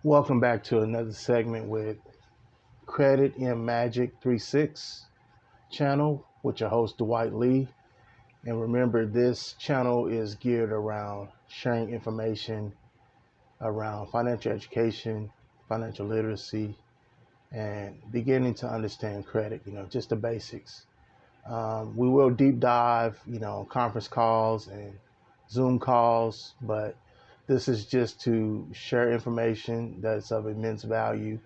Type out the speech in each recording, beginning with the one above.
Welcome back to another segment with Credit in Magic 36 channel with your host Dwight Lee. And remember, this channel is geared around sharing information around financial education, financial literacy, and beginning to understand credit, just the basics. We will deep dive, conference calls and Zoom calls, but this is just to share information that's of immense value.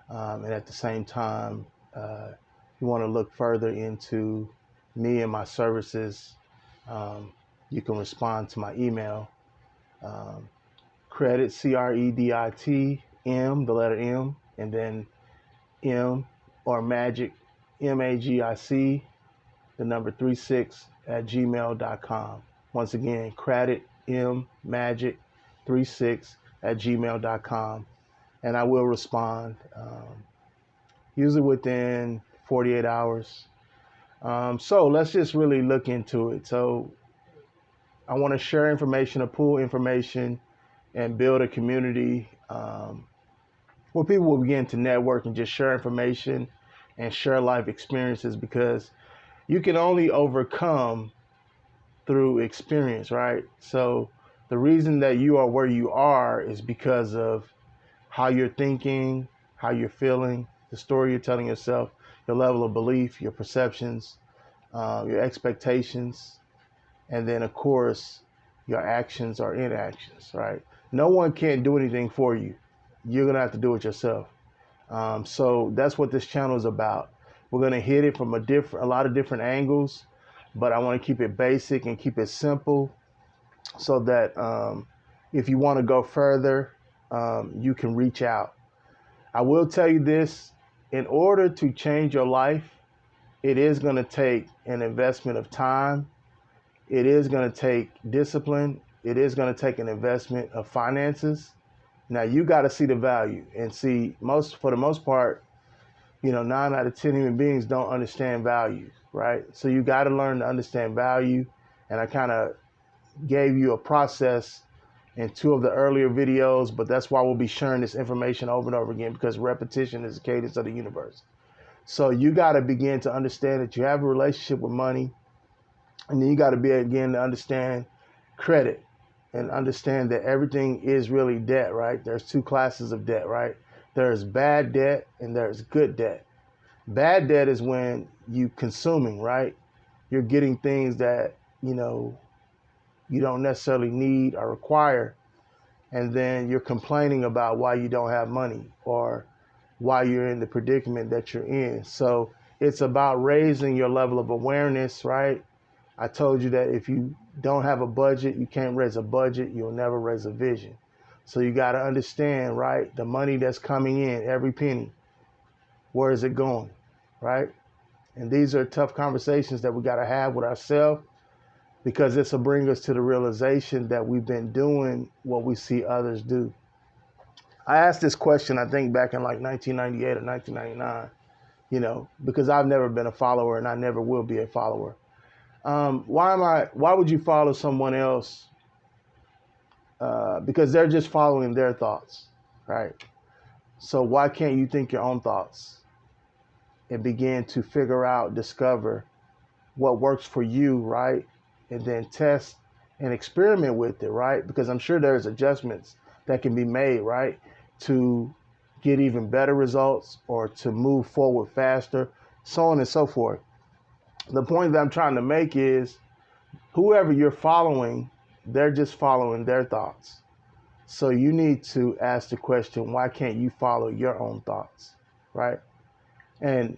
And at the same time, you want to look further into me and my services, you can respond to my email, um, credit, CREDIT, the letter M, and then M or magic, MAGIC, the number 36 at gmail.com. Once again, credit, magic 36 at gmail.com. And I will respond. Usually within 48 hours. So let's just really look into it. So I want to share information, or pool information, and build a community where people will begin to network and just share information and share life experiences, because you can only overcome through experience, right? So the reason that you are where you are is because of how you're thinking, how you're feeling, the story you're telling yourself, your level of belief, your perceptions, your expectations, and then, of course, your actions or inactions, right? No one can do anything for you. You're going to have to do it yourself. So that's what this channel is about. We're going to hit it from a lot of different angles, but I want to keep it basic and keep it simple so that if you want to go further, you can reach out. I will tell you this, in order to change your life, it is going to take an investment of time. It is going to take discipline. It is going to take an investment of finances. Now you got to see the value and see, for the most part, 9 out of 10 human beings don't understand value, right? So you got to learn to understand value. And I kind of gave you a process in two of the earlier videos, but that's why we'll be sharing this information over and over again, because repetition is the cadence of the universe. So you got to begin to understand that you have a relationship with money, and then you got to begin to understand credit and understand that everything is really debt, right? There's two classes of debt, right? There's bad debt and there's good debt. Bad debt is when you consuming, right? You're getting things that, you don't necessarily need or require, and then you're complaining about why you don't have money or why you're in the predicament that you're in. So it's about raising your level of awareness, right? I told you that if you don't have a budget, you can't raise a budget, you'll never raise a vision. So you got to understand, right? The money that's coming in, every penny, where is it going, right? And these are tough conversations that we got to have with ourselves, because this will bring us to the realization that we've been doing what we see others do. I asked this question, I think back in like 1998 or 1999, because I've never been a follower and I never will be a follower. Why would you follow someone else? Because they're just following their thoughts, right? So why can't you think your own thoughts and begin to discover what works for you, right? And then test and experiment with it, right? Because I'm sure there's adjustments that can be made, right? To get even better results or to move forward faster, so on and so forth. The point that I'm trying to make is, whoever you're following, they're just following their thoughts. So you need to ask the question, why can't you follow your own thoughts, right? And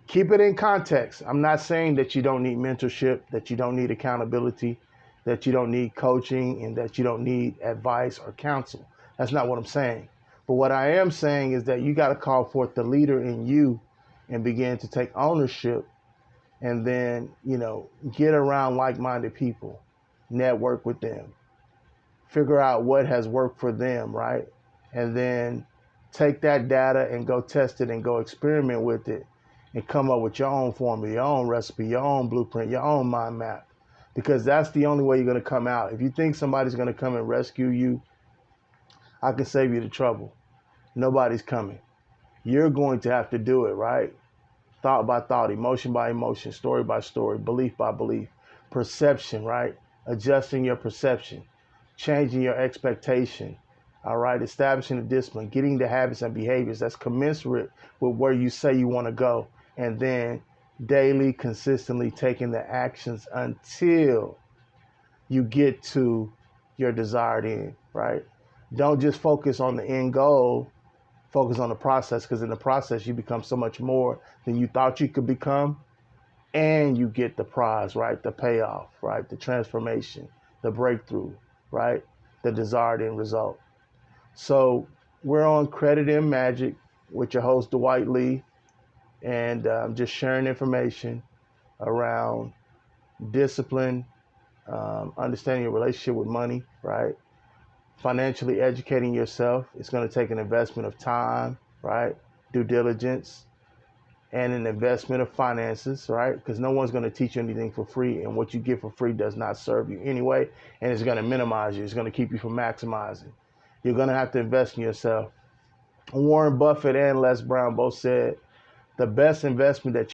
keep it in context. I'm not saying that you don't need mentorship, that you don't need accountability, that you don't need coaching, and that you don't need advice or counsel. That's not what I'm saying. But what I am saying is that you got to call forth the leader in you and begin to take ownership, and then, get around like-minded people, network with them, figure out what has worked for them, right? And then take that data and go test it and go experiment with it and come up with your own formula, your own recipe, your own blueprint, your own mind map. Because that's the only way you're going to come out. If you think somebody's going to come and rescue you, I can save you the trouble. Nobody's coming. You're going to have to do it, right? Thought by thought, emotion by emotion, story by story, belief by belief, perception, right? Adjusting your perception, changing your expectation, all right? Establishing the discipline, getting the habits and behaviors that's commensurate with where you say you want to go, and then daily, consistently taking the actions until you get to your desired end, right? Don't just focus on the end goal, focus on the process, because in the process you become so much more than you thought you could become, and you get the prize, right? The payoff, right? The transformation, the breakthrough, right? The desired end result. So we're on Credit M Magic with your host Dwight Lee, and I'm just sharing information around discipline, understanding your relationship with money, right? Financially educating yourself. It's going to take an investment of time, right? Due diligence, and an investment of finances, right? Because no one's going to teach you anything for free, and what you get for free does not serve you anyway, and it's going to minimize you. It's going to keep you from maximizing. You're going to have to invest in yourself. Warren Buffett and Les Brown both said the best investment that